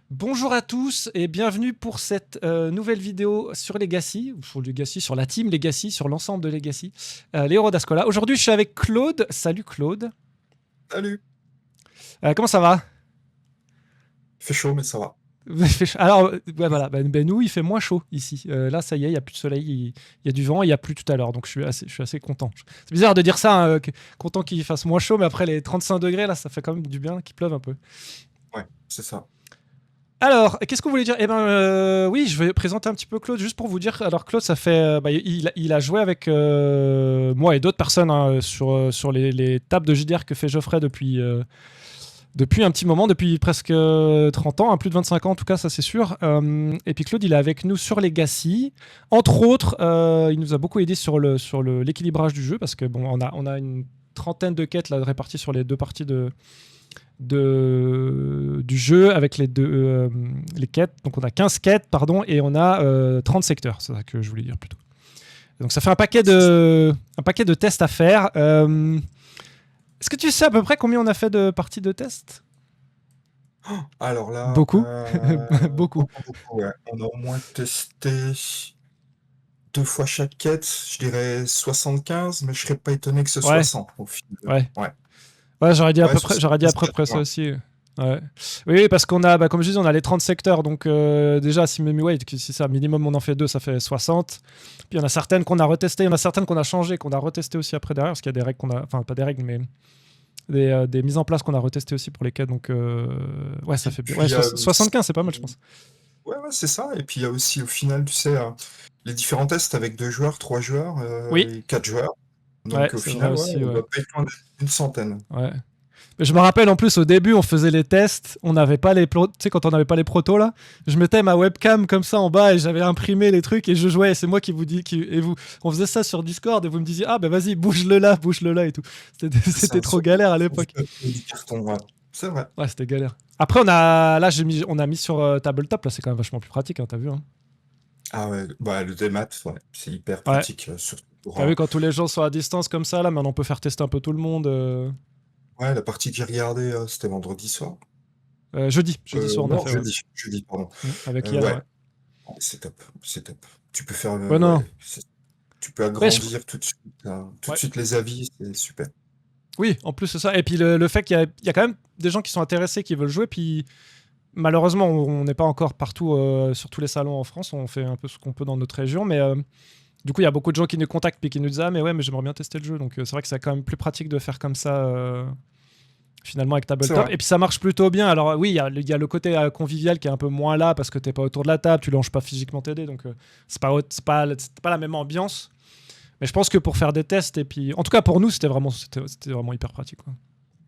Bonjour à tous et bienvenue pour cette nouvelle vidéo sur Legacy, ou sur Legacy, sur la team Legacy, sur l'ensemble de Legacy, les héros d'Ascola. Aujourd'hui, je suis avec Claude. Salut Claude. Salut. Comment ça va? Il fait chaud, mais ça va. Alors, ouais, voilà, nous, il fait moins chaud ici. Là, ça y est, il n'y a plus de soleil, il y a du vent, il n'y a plus tout à l'heure, donc je suis assez content. C'est bizarre de dire ça, hein, content qu'il fasse moins chaud, mais après les 35 degrés, là, ça fait quand même du bien qu'il pleuve un peu. Ouais, c'est ça. Alors, qu'est-ce qu'on voulait dire? Eh ben, oui, je vais présenter un petit peu Claude, juste pour vous dire. Alors, Claude, ça fait, il a joué avec moi et d'autres personnes hein, sur les tables de JDR que fait Geoffrey depuis un petit moment, depuis presque 30 ans, hein, plus de 25 ans en tout cas, ça c'est sûr. Et puis Claude, il est avec nous sur Legacy. Entre autres, il nous a beaucoup aidé sur l'équilibrage du jeu, parce que bon, on a une trentaine de quêtes là, réparties sur les deux parties du jeu avec les quêtes. Donc on a 15 quêtes, pardon, et on a 30 secteurs, c'est ça que je voulais dire plutôt. Donc ça fait un paquet de tests à faire. Est-ce que tu sais à peu près combien on a fait de parties de tests? Alors là, Beaucoup. Beaucoup. beaucoup, ouais. On a au moins testé 2 fois chaque quête, je dirais 75, mais je serais pas étonné que ce soit Ouais. 100 au final. Ouais. Ouais. Ouais, j'aurais dit à Ouais, peu près, ça aussi. Ouais. Oui, parce qu'on a, comme je dis, on a les 30 secteurs. Donc, déjà, si ça, minimum, on en fait 2, ça fait 60. Puis, il y en a certaines qu'on a retestées, il y en a certaines qu'on a changées, qu'on a retestées aussi après derrière, parce qu'il y a des règles qu'on a. Enfin, pas des règles, mais des mises en place qu'on a retestées aussi pour les quêtes. Donc, ouais, ça fait bien. Ouais, 75, c'est pas mal, je pense. Ouais, c'est ça. Et puis, il y a aussi, au final, tu sais, les différents tests avec 2 joueurs, 3 joueurs Oui. et 4 joueurs. Donc, Ouais, au c'est final, vrai aussi, on ouais. va pas être loin d'une centaine. Ouais. Mais je me rappelle en plus au début, on faisait les tests, on n'avait pas tu sais, quand on n'avait pas les protos là, je mettais ma webcam comme ça en bas et j'avais imprimé les trucs et je jouais. Et c'est moi qui vous dis, et vous, on faisait ça sur Discord et vous me disiez ah ben vas-y bouge-le là et tout. C'était trop galère à l'époque. C'est vrai. Ouais, c'était galère. Après on a mis sur Tabletop là, c'est quand même vachement plus pratique, hein, t'as vu hein. Ah ouais, bah le démat, ouais, c'est hyper pratique. Surtout pour, t'as vu quand tous les gens sont à distance comme ça là, maintenant on peut faire tester un peu tout le monde. Ouais, la partie que j'ai regardée, c'était vendredi soir. Jeudi soir on a Non, fait. jeudi, pardon. Avec Yann, ouais. C'est top, c'est top. Tu peux faire, Ouais, non. tu peux agrandir tout de suite les avis, c'est super. Oui, en plus c'est ça. Et puis le fait qu'il y a quand même des gens qui sont intéressés, qui veulent jouer, puis malheureusement on n'est pas encore partout sur tous les salons en France, on fait un peu ce qu'on peut dans notre région, mais du coup il y a beaucoup de gens qui nous contactent puis qui nous disent ah mais ouais mais j'aimerais bien tester le jeu, donc c'est vrai que c'est quand même plus pratique de faire comme ça finalement avec Tabletop. Et puis ça marche plutôt bien. Alors oui, il y a le côté convivial qui est un peu moins là parce que t'es pas autour de la table, tu lances pas physiquement tes dés, donc c'est pas la même ambiance. Mais je pense que pour faire des tests, et puis en tout cas pour nous, c'était vraiment hyper pratique, quoi.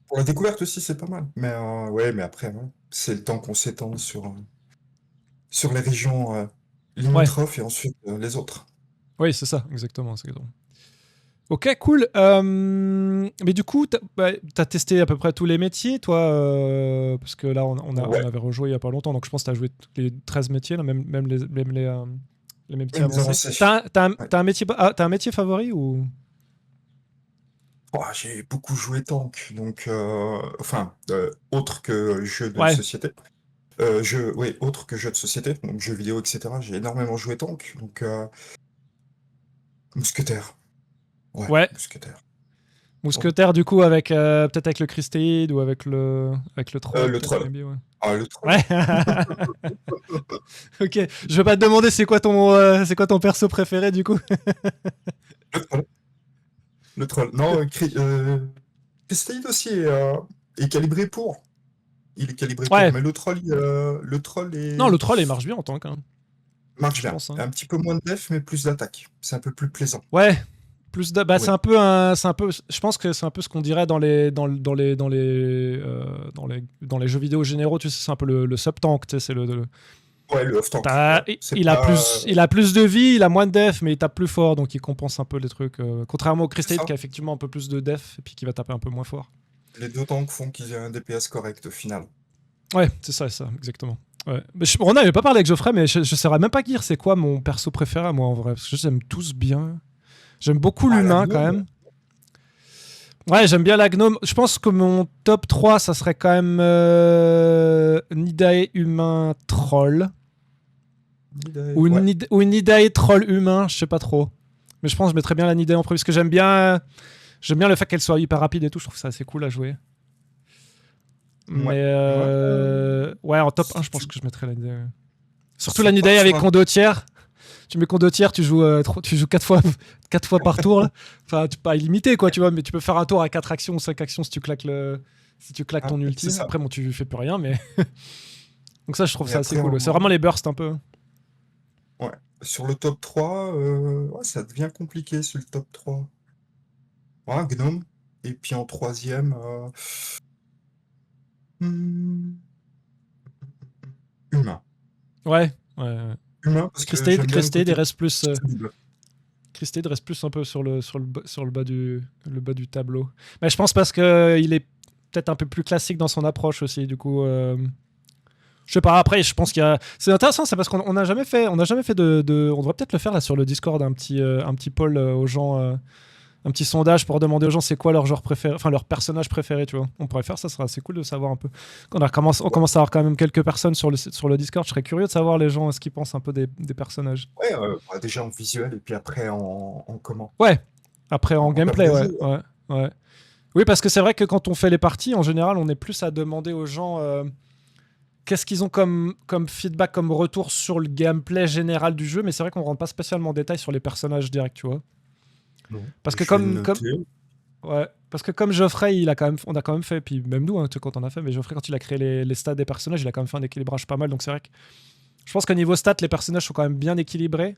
Pour la découverte aussi, c'est pas mal. Mais ouais, mais après, c'est le temps qu'on s'étend sur les régions limitrophes et ensuite les autres. Oui, c'est ça, exactement. Ok, cool. Mais du coup, t'as testé à peu près tous les métiers, toi parce que là, on avait rejoué il y a pas longtemps, donc je pense que t'as joué les 13 métiers, là, même les métiers avancés. T'as un métier favori ou... J'ai beaucoup joué tank, donc autre que jeu de société. Autre que jeu de société, donc jeux vidéo, etc. J'ai énormément joué tank, donc mousquetaire. Ouais, mousquetaire. Mousquetaire, du coup, avec peut-être avec le Christide ou avec le troll. Le troll. Maybe, ouais. Ah, le troll. Ouais. Ok, je vais pas te demander c'est quoi ton perso préféré, du coup. Le troll. Non, Christide aussi est calibré pour. Il est calibré pour, mais le troll est... Non, le troll, il marche bien en tant qu'un. Marche bien. Pense, hein. Un petit peu moins de def, mais plus d'attaque. C'est un peu plus plaisant. Ouais. Plus de, c'est un peu je pense que c'est un peu ce qu'on dirait dans les jeux vidéo généraux, tu sais, c'est un peu le sub-tank, tu sais, c'est le Ouais, le off-tank. Il a plus de vie, il a moins de def, mais il tape plus fort, donc il compense un peu les trucs. Contrairement au Christide qui a effectivement un peu plus de def et puis qui va taper un peu moins fort. Les deux tanks font qu'ils aient un DPS correct au final. Ouais, c'est ça, exactement. Ouais. On n'avait pas parlé avec Geoffrey, mais je saurais même pas dire c'est quoi mon perso préféré à moi en vrai, parce que j'aime tous bien. J'aime beaucoup l'humain quand même. Ouais, j'aime bien la gnome. Je pense que mon top 3, ça serait quand même Nidae humain troll. Ou Nidae troll humain, je sais pas trop. Mais je pense que je mettrais bien la Nidae en premier parce que j'aime bien le fait qu'elle soit hyper rapide et tout. Je trouve ça assez cool à jouer. Mais ouais, en top 1, je pense que je mettrais la Nidae. Surtout la Nidae avec condottière. Tu mets condottière, tu joues 4 fois par tour. Là. Enfin, pas illimité, quoi, tu vois, mais tu peux faire un tour à 4 actions ou 5 actions si tu claques ton ulti. Après, bon, tu fais plus rien, mais. Donc, ça, je trouve ça assez cool. C'est vraiment les bursts un peu. Ouais. Sur le top 3, ça devient compliqué sur le top 3. Ouais, gnome. Et puis en troisième. Humain. Ouais. Humain, parce Christade reste plus. Christade reste plus un peu sur le bas du tableau. Mais je pense parce qu'il est peut-être un peu plus classique dans son approche aussi. Du coup, je sais pas. Après, je pense qu'il y a. C'est intéressant, c'est parce qu'on n'a jamais fait. On devrait peut-être le faire là sur le Discord, un petit poll aux gens. Un petit sondage pour demander aux gens c'est quoi leur joueur préféré, enfin leur personnage préféré, tu vois. On pourrait faire ça, serait assez cool de savoir un peu. On commence à avoir quand même quelques personnes sur le Discord. Je serais curieux de savoir les gens ce qu'ils pensent un peu des personnages. Ouais, déjà en visuel et puis après en comment. Ouais, après en gameplay, ouais. Oui, parce que c'est vrai que quand on fait les parties, en général, on est plus à demander aux gens qu'est-ce qu'ils ont comme feedback, comme retour sur le gameplay général du jeu, mais c'est vrai qu'on rentre pas spécialement en détail sur les personnages directs, tu vois. Non. Parce que comme Geoffrey, on a quand même fait, puis même nous, hein, quand on a fait, mais Geoffrey, quand il a créé les stats des personnages, il a quand même fait un équilibrage pas mal. Donc c'est vrai que je pense qu'au niveau stats, les personnages sont quand même bien équilibrés.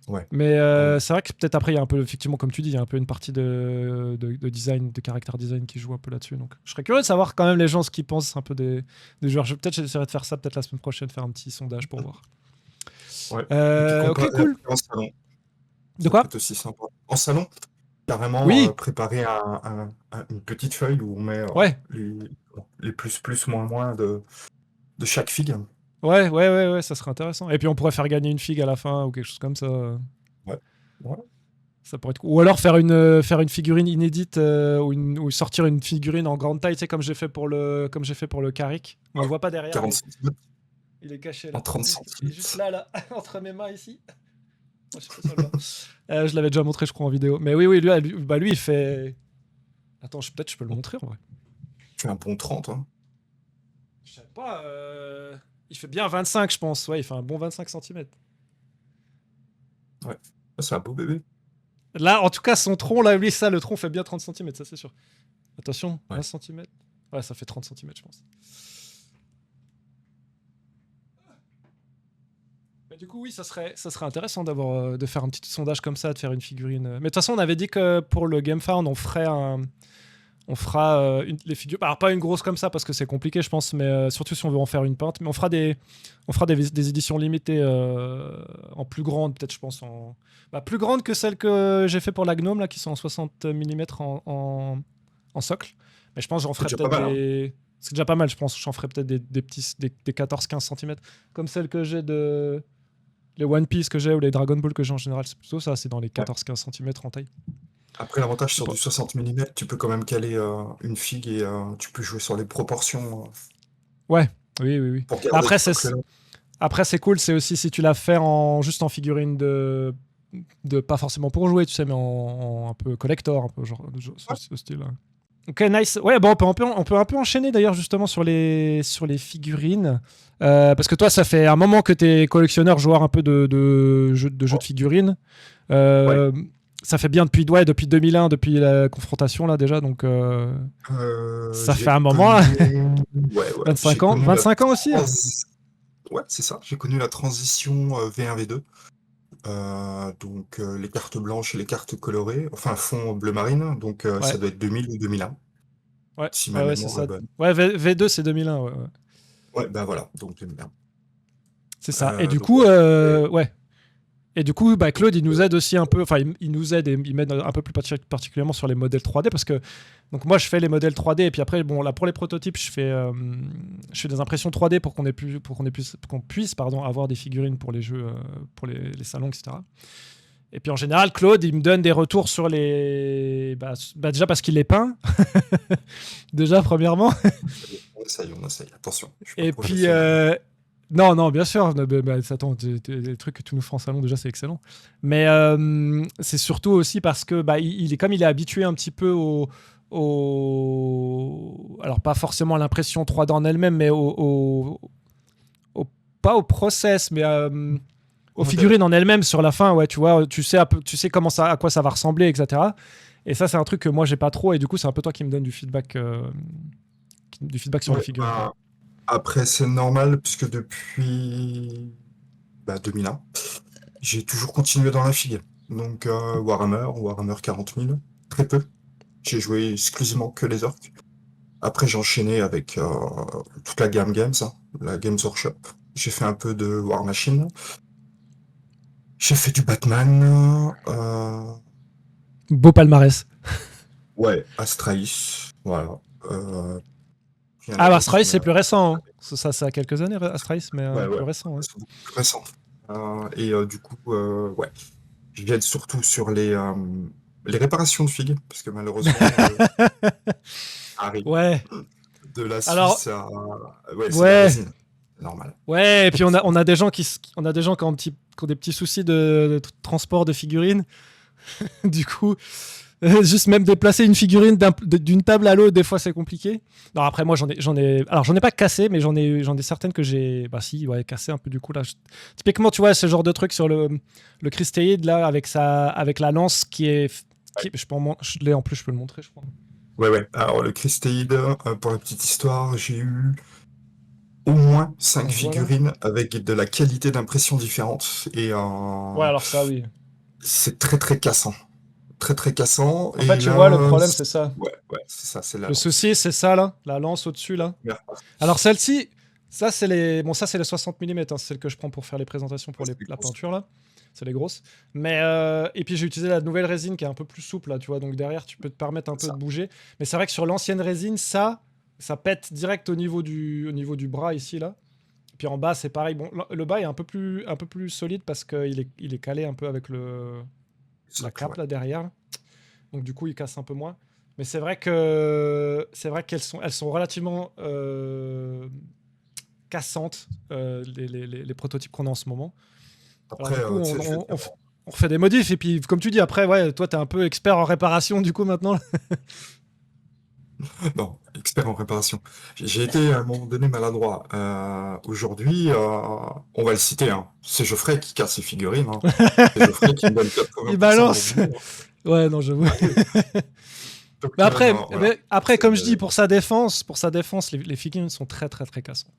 Ouais. Mais c'est vrai que peut-être après, il y a un peu, effectivement, comme tu dis, il y a un peu une partie de design, de caractère design qui joue un peu là-dessus. Donc je serais curieux de savoir quand même les gens ce qu'ils pensent un peu des joueurs. Peut-être j'essaierai de faire ça peut-être la semaine prochaine, faire un petit sondage pour voir. Ouais. Ok, cool. En salon. De quoi ? C'est aussi sympa. En salon, carrément préparer une petite feuille où on met les plus, moins de chaque figue. Ouais, ça serait intéressant. Et puis on pourrait faire gagner une figue à la fin ou quelque chose comme ça. Ouais. Ça pourrait être cool. Ou alors faire une figurine inédite ou sortir une figurine en grande taille, tu sais, comme j'ai fait pour le Carrick. On le voit pas derrière. 40 cm. Il est caché là. En 30 cm. Il est juste là, entre mes mains ici. Je sais pas si on le voit. Je l'avais déjà montré, je crois, en vidéo. Mais oui, lui, il fait. Attends, peut-être je peux le montrer en vrai. Tu fais un bon 30, hein. Je sais pas. Il fait bien 25, je pense. Ouais, il fait un bon 25 cm. Ouais. C'est un beau bébé. Là, en tout cas, son tronc, là, lui, le tronc fait bien 30 cm, ça c'est sûr. Attention, 20 cm. Ouais, ça fait 30 cm, je pense. Mais du coup, oui, ça serait intéressant de faire un petit sondage comme ça, de faire une figurine. Mais de toute façon, on avait dit que pour le GameFound, on fera les figures. Alors, pas une grosse comme ça parce que c'est compliqué, je pense, mais surtout si on veut en faire une peinte. Mais on fera des éditions limitées en plus grande, peut-être, je pense. Plus grande que celles que j'ai fait pour la Gnome, là, qui sont en 60 mm en socle. Mais je pense que j'en ferai peut-être des. C'est déjà pas mal, je pense. J'en ferai peut-être des petits, des 14-15 cm. Comme celles que j'ai les One Piece que j'ai ou les Dragon Ball que j'ai en général. C'est plutôt ça, c'est dans les 14-15 cm en taille. Après, l'avantage sur du 60 mm, tu peux quand même caler une figue et tu peux jouer sur les proportions. Ouais, oui. Après, c'est cool, c'est aussi si tu l'as fait juste en figurine de pas forcément pour jouer, tu sais, mais en un peu collector, un peu genre ce style. Ok, nice. Ouais, bon, on peut un peu enchaîner d'ailleurs justement sur les figurines. Parce que toi, ça fait un moment que t'es collectionneur, joueur un peu de jeux de figurines. Ça fait bien depuis 2001, depuis la confrontation là déjà, donc ça fait un moment là. 25 ans, 25 ans aussi. Ouais, c'est ça. J'ai connu la transition V1 V2. Donc les cartes blanches et les cartes colorées, enfin fond bleu marine, donc ça doit être 2000 ou 2001. Ouais, si ma mémoire c'est ça. est bonne. Ouais, V2 c'est 2001, ouais. Ouais, bah voilà, donc 2001. C'est ça. Et du coup, ouais. Et du coup, Claude, il nous aide aussi un peu, enfin, il nous aide et il m'aide un peu plus particulièrement sur les modèles 3D parce que, donc moi, je fais les modèles 3D et puis après, bon, là, pour les prototypes, je fais des impressions 3D pour qu'on puisse avoir des figurines pour les jeux, pour les salons, etc. Et puis en général, Claude, il me donne des retours sur les... déjà parce qu'il les peint. Déjà, premièrement. On essaye. Attention. Et puis... Non, bien sûr. Attends, les trucs que tu nous fais en salon, déjà, c'est excellent. Mais c'est surtout aussi parce que comme il est habitué un petit peu alors, pas forcément à l'impression 3D en elle-même, mais pas au process, mais aux figurines en elles-mêmes sur la fin. Ouais, tu vois, tu sais à quoi ça va ressembler, etc. Et ça, c'est un truc que moi, j'ai pas trop. Et du coup, c'est un peu toi qui me donne du feedback sur les figurines. Après, c'est normal, puisque depuis 2001, j'ai toujours continué dans la figue. Donc, Warhammer 40 000, très peu. J'ai joué exclusivement que les orques. Après, j'ai enchaîné avec toute la gamme Games, la Games Workshop. J'ai fait un peu de War Machine. J'ai fait du Batman. Beau palmarès. Ouais, Astralis. Voilà. Astralis, c'est plus récent. Hein. Ça a quelques années, Astralis, mais plus récent. Ouais. C'est beaucoup plus récent. Du coup, ouais. Je viens surtout sur les réparations de figues, parce que malheureusement, arrive ouais. de la Suisse à... Ouais, c'est ouais. la résine. C'est normal. Ouais, et puis on a des gens qui ont des petits soucis de transport de figurines. Du coup, juste même déplacer une figurine d'une table à l'autre, des fois c'est compliqué. Non, après moi j'en ai pas cassé, mais j'en ai certaines que j'ai cassé un peu du coup là. Typiquement, tu vois, ce genre de truc sur le Christéide là avec la lance qui est je l'ai en plus, je peux le montrer, je crois. Ouais. Alors le Christéide, pour la petite histoire, j'ai eu au moins 5 figurines avec de la qualité d'impression différente. Et ouais, alors ça, oui. C'est très très cassant. Très très cassant. En fait, tu vois, le problème, c'est ça. Ouais, c'est ça, c'est la Le lance. souci, c'est ça, là, la lance au-dessus, là. Merde. Alors, celle-ci, ça, c'est les 60 mm, c'est celle que je prends pour faire les présentations pour la peinture, là. C'est les grosses. Mais, et puis, j'ai utilisé la nouvelle résine qui est un peu plus souple, là, tu vois. Donc, derrière, tu peux te permettre un peu de bouger. Mais c'est vrai que sur l'ancienne résine, ça pète direct au niveau du bras, ici, là. Puis en bas, c'est pareil. Bon, le bas est un peu plus solide parce qu'il est calé un peu avec la cape là derrière. Donc du coup, il casse un peu moins. Mais c'est vrai qu'elles sont relativement cassantes, les prototypes qu'on a en ce moment. Après, alors, du coup, on refait des modifs. Et puis, comme tu dis, après, ouais, toi, t'es un peu expert en réparation du coup maintenant. Non, expert en réparation. J'ai été à un moment donné maladroit. Aujourd'hui, on va le citer, hein. C'est Geoffrey qui casse ses figurines. Hein. C'est Geoffrey qui me donne 80% Il balance. Ouais, non, j'avoue. Mais après, comme je dis, pour sa défense, les figurines sont très très très cassantes.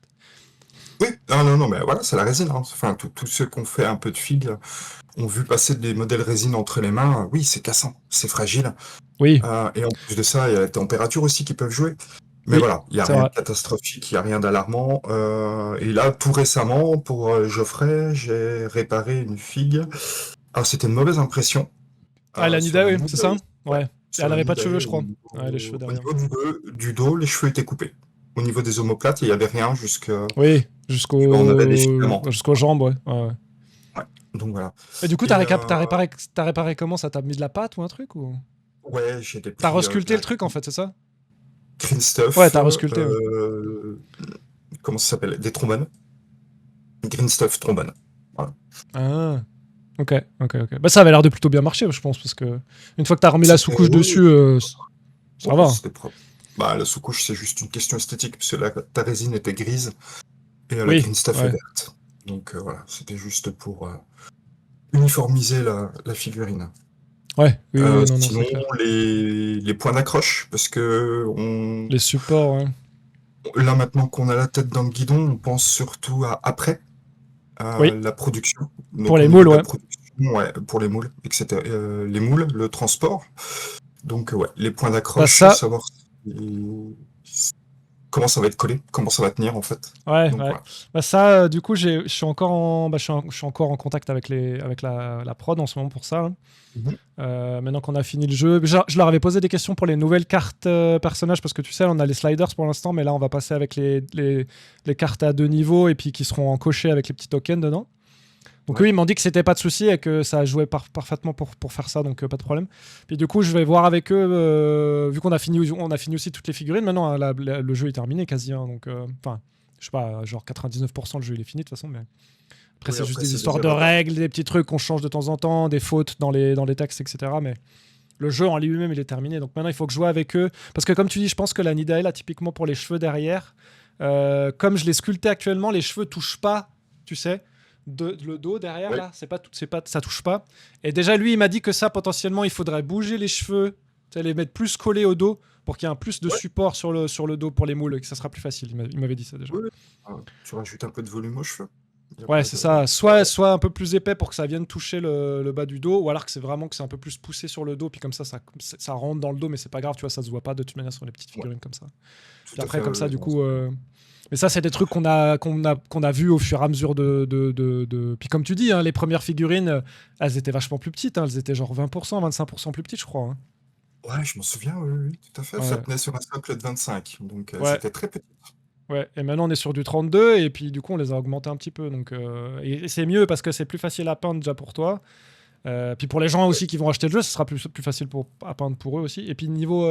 Oui, non, mais voilà, c'est la résine. Hein. Enfin, tous ceux qui ont fait un peu de figues ont vu passer des modèles résine entre les mains. Oui, c'est cassant, c'est fragile. Oui. Et en plus de ça, il y a la température aussi qui peuvent jouer. Mais voilà, il n'y a rien de catastrophique, il n'y a rien d'alarmant. Et là, tout récemment, pour Geoffrey, j'ai réparé une figue. Alors, c'était une mauvaise impression. L'Anida, oui, c'est ça. Ouais. Elle n'avait pas de cheveux, je crois. Les cheveux derrière. Au niveau du dos, les cheveux étaient coupés. Au niveau des omoplates, il n'y avait rien jusqu'à... Oui, jusqu'aux jambes, ouais. Donc voilà. Et du coup, t'as réparé comment ça? T'as mis de la pâte ou un truc ou... Ouais, j'ai des... T'as resculpté le truc en fait, c'est ça? Green stuff. Ouais, t'as resculpté. Comment ça s'appelle? Des trombones. Green stuff trombone. Voilà. Ah. Ok. Bah ça avait l'air de plutôt bien marcher, je pense, parce que une fois que t'as remis la sous-couche dessus, ça va. Bah, la sous-couche, c'est juste une question esthétique, parce que ta résine était grise et la green stuff est verte. Donc voilà, c'était juste pour uniformiser la figurine. Ouais, oui, sinon, les points d'accroche, parce que les supports, ouais. Là, maintenant qu'on a la tête dans le guidon, on pense surtout à après la production. Donc, pour les moules, ouais. Ouais, pour les moules, etc. Les moules, le transport. Donc, ouais, les points d'accroche, savoir comment ça va être collé, comment ça va tenir en fait. Ouais, donc, ouais. Bah ça, du coup, je suis encore en contact avec la prod en ce moment pour ça. Hein. Maintenant qu'on a fini le jeu, je leur avais posé des questions pour les nouvelles cartes personnages parce que tu sais, on a les sliders pour l'instant, mais là, on va passer avec les cartes à 2 niveaux et puis qui seront encochées avec les petits tokens dedans. Donc Ouais. eux, ils m'ont dit que c'était pas de souci et que ça jouait parfaitement pour faire ça, donc pas de problème. Puis du coup, je vais voir avec eux, vu qu'on a fini aussi toutes les figurines. Maintenant, hein, le jeu est terminé quasi. Hein, donc, enfin, je sais pas, genre 99% le jeu il est fini de toute façon. Mais après, Oui, c'est juste après, des c'est des histoires de erreurs. règles, des petits trucs qu'on change de temps en temps, des fautes dans les textes, etc. Mais le jeu en lui-même, il est terminé. Donc maintenant, il faut que je joue avec eux. Parce que comme tu dis, je pense que la Nidalee, là, typiquement pour les cheveux derrière, comme je l'ai sculpté actuellement, les cheveux touchent pas, tu sais. Le dos derrière, Oui. là, ça touche pas. Et déjà, lui, il m'a dit que ça, potentiellement, il faudrait bouger les cheveux, tu sais, les mettre plus collés au dos pour qu'il y ait un plus de Ouais. support sur le dos pour les moules et que ça sera plus facile. Il m'avait dit ça déjà. Oui, oui. Tu rajoutes un peu de volume aux cheveux. Il y a Ouais, pas c'est de... ça. Soit un peu plus épais pour que ça vienne toucher le bas du dos, ou alors que c'est vraiment que c'est un peu plus poussé sur le dos, puis comme ça rentre dans le dos, mais c'est pas grave, tu vois, ça se voit pas de toute manière sur les petites Ouais, figurines comme ça. tout Puis à après, fait. comme ça, Ouais, du non, coup. Mais ça, c'est des trucs qu'on a vu au fur et à mesure de. Puis comme tu dis, hein, les premières figurines, elles étaient vachement plus petites, hein, elles étaient genre 20%, 25% plus petites, je crois. Hein. ouais, je m'en souviens, oui, oui, oui, tout à fait. Ça Ouais, tenait sur un socle de 25, donc ouais, c'était très petit. ouais. Et maintenant, on est sur du 32, et puis du coup, on les a augmentés un petit peu. Donc, et c'est mieux parce que c'est plus facile à peindre déjà pour toi. Puis pour les gens Ouais. aussi qui vont acheter le jeu, ce sera plus facile à peindre pour eux aussi. Et puis niveau,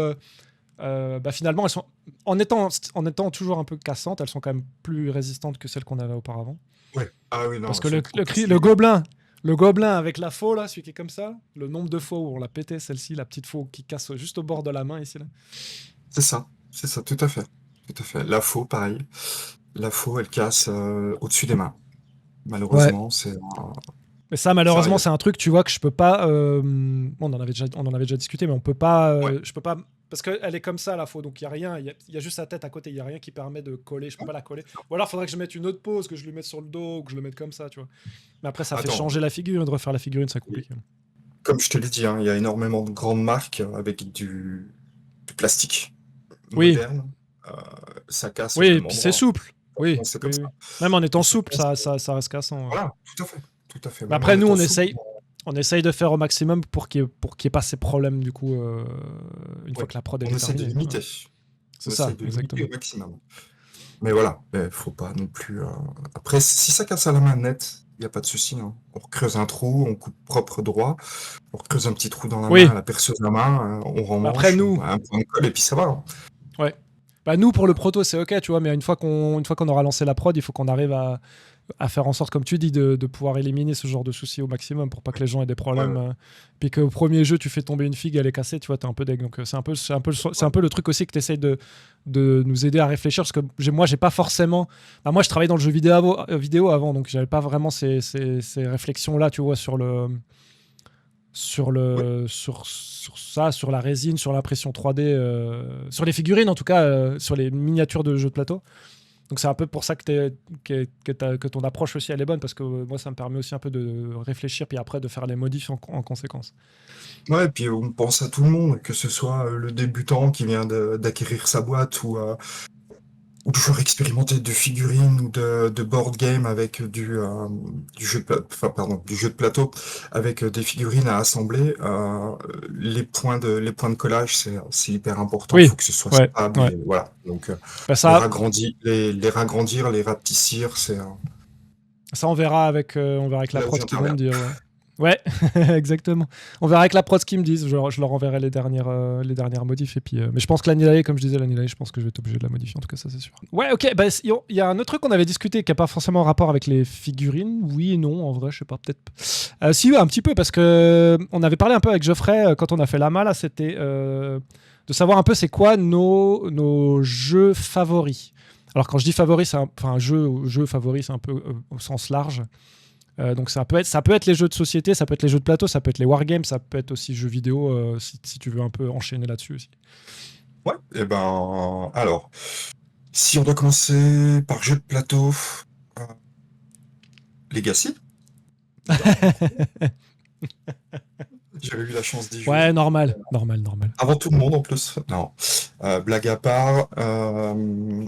bah finalement, elles sont, en étant toujours un peu cassantes, elles sont quand même plus résistantes que celles qu'on avait auparavant. Ouais. Ah oui, Parce non, elles que sont le, trop le, cri- cassées. le gobelin avec la faux, là, celui qui est comme ça, le nombre de fois où on l'a pété, celle-ci, la petite faux qui casse juste au bord de la main ici. Là. C'est ça, tout à fait. Tout à fait. La faux, pareil. La faux, elle casse au-dessus des mains. Ouais. Malheureusement, Mais ça, ça malheureusement, arrive. c'est un truc, tu vois, que je peux pas. On en avait déjà discuté, mais on peut pas. Ouais. Je peux pas. Parce qu'elle est comme ça, la faux, donc il y a rien. Il y a juste sa tête à côté, il y a rien qui permet de coller. Je peux Ouais, pas la coller. c'est ça. Ou alors, il faudrait que je mette une autre pose, que je lui mette sur le dos, ou que je le mette comme ça, tu vois. Mais après, ça fait Attends, changer la figure, de refaire la figurine, c'est et compliqué. comme je te l'ai dit, hein, il y a énormément de grandes marques avec du plastique Oui, moderne. Euh, Ça casse au oui, même puis c'est endroit. souple. Oui, C'est comme oui, ça. oui. Même en étant Puis ça souple, casse. ça reste cassant. Ouais. Voilà, tout à fait. Tout à fait. Mais Même en après, nous, étant on souple. essaye. On essaye de faire au maximum pour qu'il y ait pas ces problèmes, du coup, une fois Ouais. que la prod elle On est essaie de terminée. Ouais. limiter. C'est On essaie ça, de limiter au exactement. maximum. Mais voilà, faut pas non plus. Après, si ça casse à la main nette, il n'y a pas de souci, hein. On creuse un trou, on coupe propre droit, on creuse un petit trou dans la main, Oui, la perceuse à main, on mais après, remmanche, nous, un point de colle et puis ça va, hein. ouais. Bah, nous, pour le proto, c'est ok, tu vois, mais une fois qu'on aura lancé la prod, il faut qu'on arrive à faire en sorte, comme tu dis, de pouvoir éliminer ce genre de soucis au maximum pour pas que les gens aient des Ouais, problèmes. ouais, Puis qu'au premier jeu, tu fais tomber une figue, elle est cassée, tu vois, t'es un peu deg. Donc c'est un peu le truc aussi que tu essayes de nous aider à réfléchir parce que moi, j'ai pas forcément. Bah, moi, je travaillais dans le jeu vidéo avant, donc j'avais pas vraiment ces réflexions-là, tu vois, ouais, sur ça, sur la résine, sur l'impression 3D, sur les figurines en tout cas, sur les miniatures de jeux de plateau. Donc c'est un peu pour ça que ton approche aussi elle est bonne parce que moi ça me permet aussi un peu de réfléchir puis après de faire les modifs en conséquence. ouais, et puis on pense à tout le monde, que ce soit le débutant qui vient d'acquérir sa boîte ou de joueurs expérimentés de figurines ou de board game avec du jeu enfin, pardon, du jeu de plateau avec des figurines à assembler. Les points de collage, c'est hyper important. Il Oui, faut que ce soit ouais, stable ouais. et voilà. Donc Bah ça, les ragrandir, les rapetissir, ça on verra avec c'est la là où prod ce qu'ils vont j'interviens. me dire. Ouais. Ouais, exactement. On verra avec la prod ce qu'ils me disent. Je leur enverrai les dernières modifs. Et puis, mais je pense que l'Anilae, comme je disais, l'Anilae, je pense que je vais être obligé de la modifier. En tout cas, ça, c'est sûr. Ouais, ok. Bah, il y a un autre truc qu'on avait discuté qui n'a pas forcément rapport avec les figurines. Oui et non, en vrai, je sais pas. Peut-être. Si, ouais, un petit peu, parce que on avait parlé un peu avec Geoffrey quand on a fait l'AMA. Là, c'était de savoir un peu c'est quoi nos jeux favoris. Alors, quand je dis favoris, enfin, jeu favori, c'est un peu au sens large. Donc ça peut être les jeux de société, ça peut être les jeux de plateau, ça peut être les wargames, ça peut être aussi jeux vidéo si tu veux un peu enchaîner là-dessus aussi. Ouais, et ben alors, si on doit commencer par jeu de plateau, euh, Legacy, évidemment. J'avais eu la chance d'y jouer. Ouais, normal, normal, normal. Avant tout le monde en plus. Non. Blague à part, je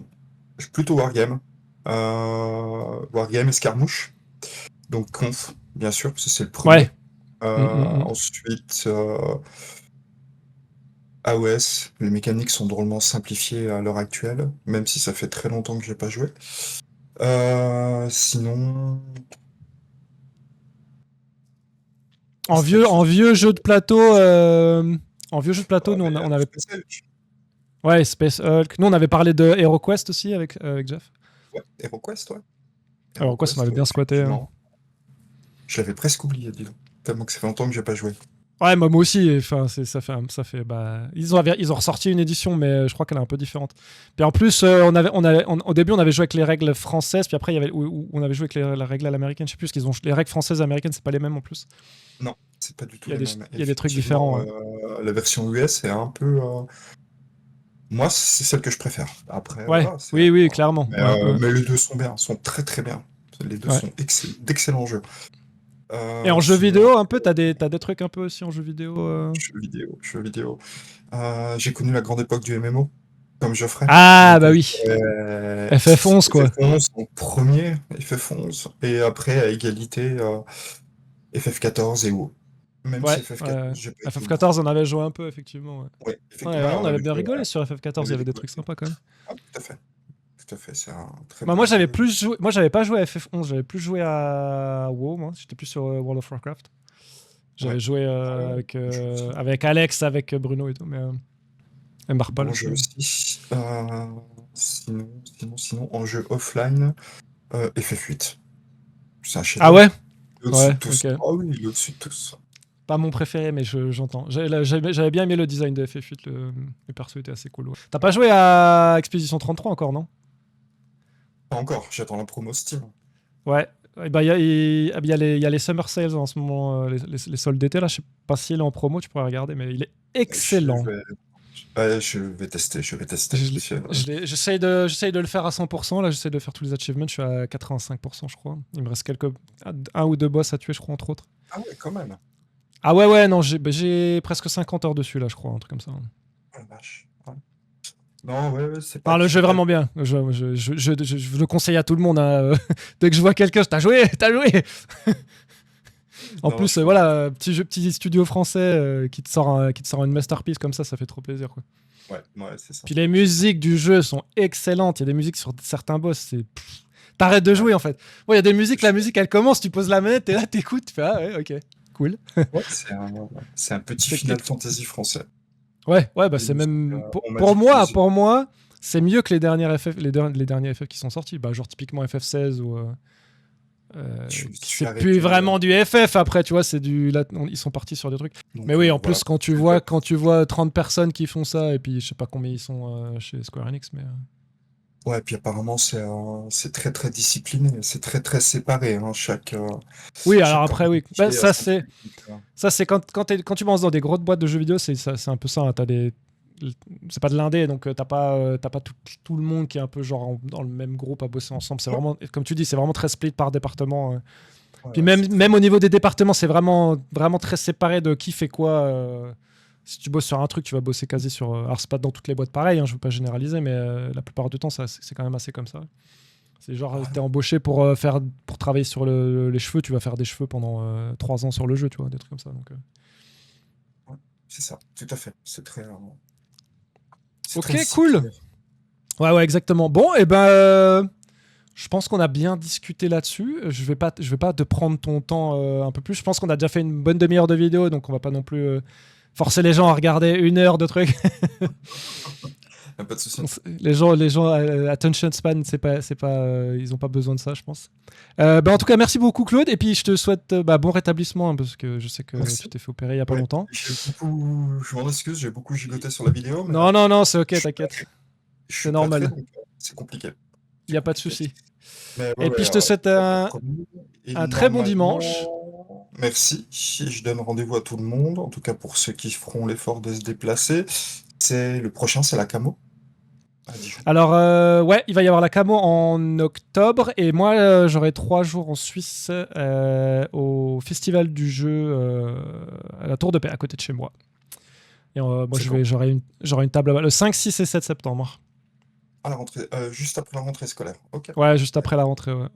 suis plutôt Wargame. Wargame Escarmouche. Donc Conf, bien sûr, parce que c'est le Ouais. premier. Mm, mm, mm. Ensuite, AOS. Les mécaniques sont drôlement simplifiées à l'heure actuelle, même si ça fait très longtemps que j'ai pas joué. Sinon, En vieux jeu de plateau, nous on avait. Ouais, Space Hulk. Nous on avait parlé de HeroQuest aussi avec Jeff. Ouais, HeroQuest, ouais. HeroQuest, on avait bien squatté. Hein. Je l'avais presque oublié, dis donc. Tellement que ça fait longtemps que j'ai pas joué. Ouais, moi aussi. Enfin, ça fait. Bah, ils ont ressorti une édition, mais je crois qu'elle est un peu différente. Puis en plus, au début, on avait joué avec les règles françaises, puis après, on avait joué avec la règle à l'américaine. Je sais plus, les règles françaises et américaines, c'est pas les mêmes en plus. Non, c'est pas du tout les mêmes. Il y a des trucs différents. La version US est un peu. Moi, c'est celle que je préfère. Après, ouais, voilà, oui, clairement. Mais les deux sont bien, sont très très bien. Les deux sont d'excellents jeux. Et en jeu vidéo, un peu, t'as des trucs un peu aussi en jeu vidéo. Jeux vidéo. J'ai connu la grande époque du MMO, comme Geoffrey. Ah, bah oui. FF11, quoi. FF11 en premier, FF11. Et après, à égalité, FF14 et WoW. Même si FF14, j'ai pas FF14, on avait joué un peu, effectivement. Ouais, on avait bien rigolé sur FF14, il y avait des trucs sympas quand même. Ah, tout à fait. C'est un très moi, j'avais pas joué à FF11, j'avais plus joué à WoW, moi. J'étais plus sur World of Warcraft. J'avais joué avec Alex, avec Bruno et tout, mais Marpal. Bon jeu aussi. Sinon, en jeu offline, FF8. C'est un chef. Ah ouais? Ouais, okay. Oh oui, il est au-dessus de tous. Pas mon préféré, mais j'entends. J'avais bien aimé le design de FF8, le perso était assez cool. Ouais. T'as pas joué à Expedition 33 encore, non? Pas encore, j'attends la promo Steam. Ouais, bah, il y a les Summer Sales en ce moment, les soldes d'été, là. Je sais pas s'il est en promo, tu pourrais regarder, mais il est excellent. Je vais tester. J'essaye de le faire à 100%. Là, j'essaye de faire tous les achievements. Je suis à 85%, je crois. Il me reste un ou deux boss à tuer, je crois, entre autres. Ah ouais, quand même. Ah ouais, non, j'ai presque 50 heures dessus, là, je crois, un truc comme ça. Oh la vache. Non, ouais, c'est pas. Le jeu est vraiment bien. Je le conseille à tout le monde. Hein. Dès que je vois quelqu'un, t'as joué. En plus, voilà, petit studio français qui te sort une masterpiece comme ça fait trop plaisir, quoi. Ouais, c'est ça. Puis les musiques du jeu sont excellentes. Il y a des musiques sur certains boss, t'arrêtes de jouer en fait. Il y a des musiques, la musique elle commence, tu poses la manette et là t'écoutes, tu fais ah ouais, ok, cool. Ouais, c'est un petit Final Fantasy français. Ouais, bah c'est même pour moi, c'est mieux que les dernières FF, les derniers FF qui sont sortis. Bah genre typiquement FF16 ou c'est plus vraiment du FF après, tu vois, ils sont partis sur des trucs. Donc, mais oui, en plus quand tu vois 30 personnes qui font ça et puis je sais pas combien ils sont chez Square Enix, mais ouais, puis apparemment c'est très très discipliné, c'est très très séparé, hein, chaque. Oui, alors après oui, bah, ça c'est quand tu penses dans des grosses boîtes de jeux vidéo, c'est un peu ça. Hein, c'est pas de l'indé, donc t'as pas tout le monde qui est un peu genre dans le même groupe à bosser ensemble. C'est vraiment, comme tu dis, c'est vraiment très split par département. Puis même au niveau des départements, c'est vraiment vraiment très séparé de qui fait quoi. Si tu bosses sur un truc, tu vas bosser quasi sur. Alors c'est pas dans toutes les boîtes pareil, hein, je veux pas généraliser, mais la plupart du temps, c'est quand même assez comme ça. C'est genre t'es embauché pour travailler sur les cheveux, tu vas faire des cheveux pendant 3 ans sur le jeu, tu vois, des trucs comme ça. Donc. C'est ça, tout à fait. C'est très. Ok, cool. Ouais, exactement. Bon, et ben, je pense qu'on a bien discuté là-dessus. Je vais pas te prendre ton temps un peu plus. Je pense qu'on a déjà fait une bonne demi-heure de vidéo, donc on va pas non plus forcer les gens à regarder 1 heure de trucs. Pas de souci. Les gens attention span, c'est pas ils ont pas besoin de ça, je pense. En tout cas, merci beaucoup Claude, et puis je te souhaite bon rétablissement, hein, parce que je sais que tu t'es fait opérer il y a pas longtemps. Je m'en excuse, j'ai beaucoup gigoté sur la vidéo. Mais non, c'est ok, t'inquiète. C'est normal. C'est compliqué. Il y a pas de souci. Et puis je te souhaite un très bon dimanche. Merci. Je donne rendez-vous à tout le monde, en tout cas pour ceux qui feront l'effort de se déplacer. Le prochain, c'est la Camo. Alors, ouais, il va y avoir la Camo en octobre, et moi, j'aurai 3 jours en Suisse au Festival du jeu à la Tour de Paix, à côté de chez moi. Et moi, j'aurai une table là-bas le 5, 6 et 7 septembre. À la rentrée, juste après la rentrée scolaire. Okay. Ouais, juste après la rentrée, ouais.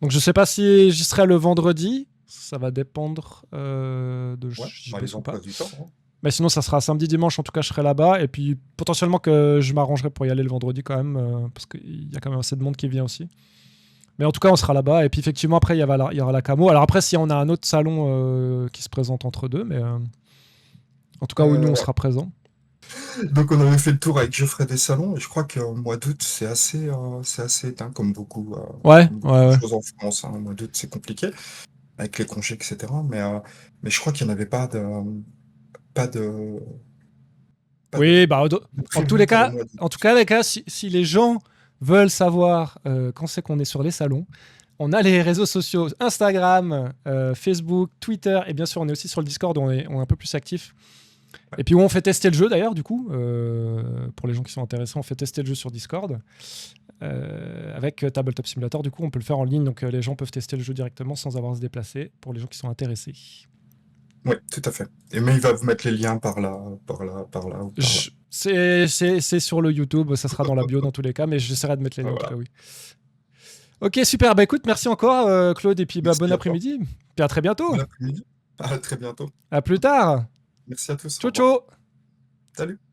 Donc, je sais pas si j'y serai le vendredi, ça va dépendre de j'y bosse ou pas. Du temps, hein. Mais sinon, ça sera samedi, dimanche. En tout cas, je serai là-bas. Et puis, potentiellement que je m'arrangerai pour y aller le vendredi quand même. Parce qu'il y a quand même assez de monde qui vient aussi. Mais en tout cas, on sera là-bas. Et puis effectivement, après, il y aura la camo. Alors après, si on a un autre salon qui se présente entre deux, mais en tout cas, où nous, on Ouais. sera présents. Donc on avait fait le tour avec Geoffrey des salons et je crois qu'au mois d'août c'est assez éteint Ouais, comme beaucoup ouais, de ouais. choses en France, hein. Au mois d'août c'est compliqué avec les congés etc. Mais je crois qu'il n'y en avait pas de pas Oui, bah, de en tous prévu les pour le cas, mois d'août. en tout cas, les cas, si les gens veulent savoir quand c'est qu'on est sur les salons, on a les réseaux sociaux Instagram, Facebook, Twitter, et bien sûr, on est aussi sur le Discord où on est un peu plus actif. Et puis où on fait tester le jeu d'ailleurs, du coup, pour les gens qui sont intéressés, on fait tester le jeu sur Discord avec Tabletop Simulator. Du coup, on peut le faire en ligne, donc les gens peuvent tester le jeu directement sans avoir à se déplacer pour les gens qui sont intéressés. Oui, tout à fait. Et mais il va vous mettre les liens par là, par là, par là ou par là. C'est sur le YouTube, ça sera dans la bio dans tous les cas, mais j'essaierai de mettre les liens en tout Voilà. cas, oui. Ok, super. Bah écoute, merci encore, Claude, et puis bah, bon Merci à toi. après-midi. Puis à très bientôt. Bon après-midi. À très bientôt. À plus tard. Merci à tous. Au Ciao, revoir. ciao. Salut.